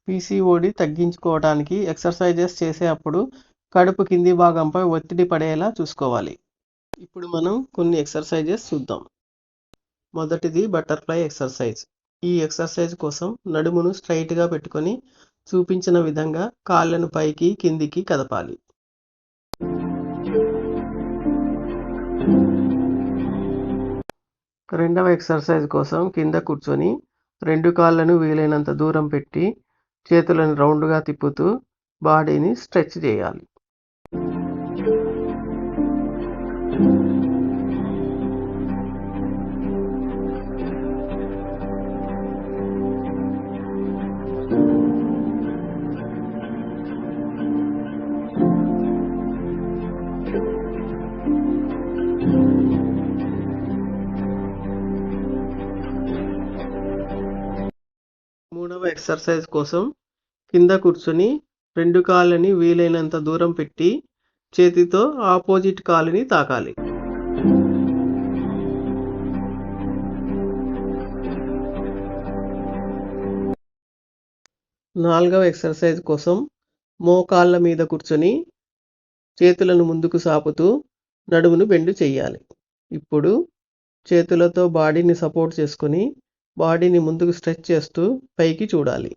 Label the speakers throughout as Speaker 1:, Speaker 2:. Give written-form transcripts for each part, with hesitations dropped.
Speaker 1: PCOD తగ్గించుకోవడానికి exercises చేసేటప్పుడు కడుపు కింది భాగంపై ఒత్తిడి పడేలా చూసుకోవాలి. ఇప్పుడు మనం కొన్ని ఎక్సర్సైజెస్ చూద్దాం. మొదటిది బటర్ఫ్లై ఎక్సర్సైజ్. ఈ ఎక్సర్సైజ్ కోసం నడుమును స్ట్రైట్గా పెట్టుకొని చూపించిన విధంగా కాళ్ళను పైకి కిందికి కదపాలి. రెండవ ఎక్సర్సైజ్ కోసం కింద కూర్చొని 2 కాళ్ళను వీలైనంత దూరం పెట్టి చేతులను రౌండ్గా తిప్పుతూ బాడీని స్ట్రెచ్ చేయాలి. మూడవ ఎక్సర్సైజ్ కోసం కింద కూర్చొని 2 కాళ్ళని వీలైనంత దూరం పెట్టి చేతితో ఆపోజిట్ కాలుని తాకాలి. నాలుగవ ఎక్సర్సైజ్ కోసం మోకాళ్ళ మీద కూర్చొని చేతులను ముందుకు సాపుతూ నడుమును బెండ్ చేయాలి. ఇప్పుడు చేతులతో బాడీని సపోర్ట్ చేసుకొని బాడీని ముందుకు స్ట్రెచ్ చేస్తూ పైకి చూడాలి.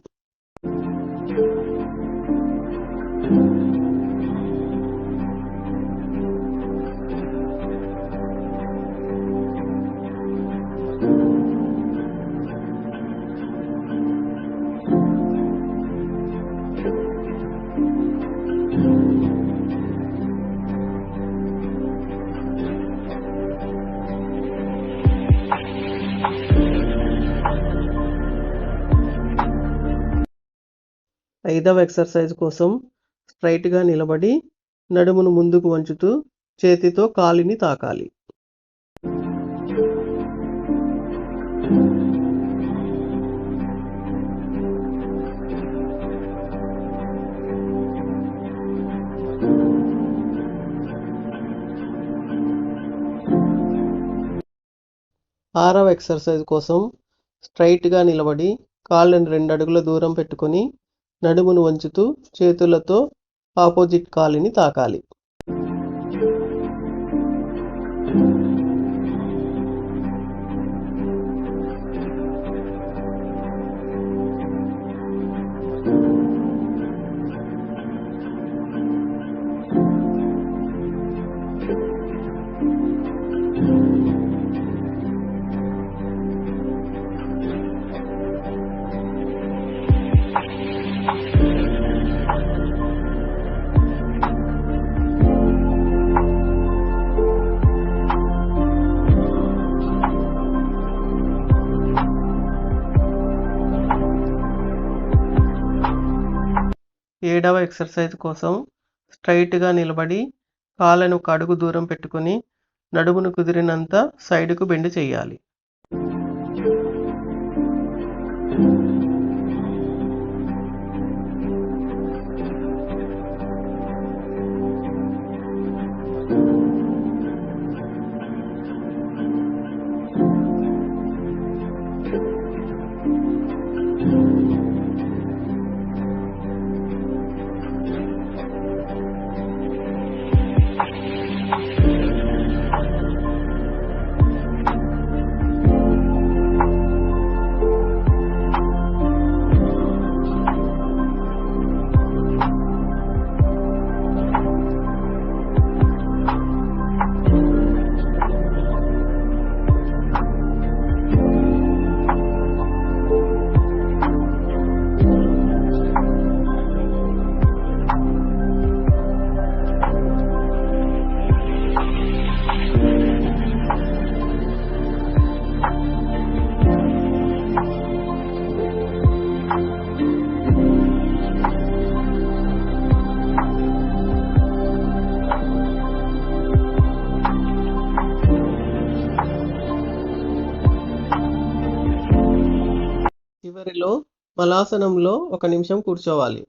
Speaker 1: ఐదవ ఎక్సర్సైజ్ కోసం స్ట్రైట్గా నిలబడి నడుమును ముందుకు వంచుతూ చేతితో కాలిని తాకాలి. ఆరవ ఎక్సర్సైజ్ కోసం స్ట్రైట్గా నిలబడి కాళ్ళను 2 అడుగుల దూరం పెట్టుకొని నడుమును వంచుతూ చేతులతో ఆపోజిట్ కాలుని తాకాలి. ఏడవ ఎక్సర్సైజ్ కోసం స్ట్రైట్గా నిలబడి కాళ్ళను 1 అడుగు దూరం పెట్టుకొని నడుమును కుదిరినంత సైడ్కు బెండ్ చేయాలి. చివరిలో మలాసనంలో 1 నిమిషం కూర్చోవాలి.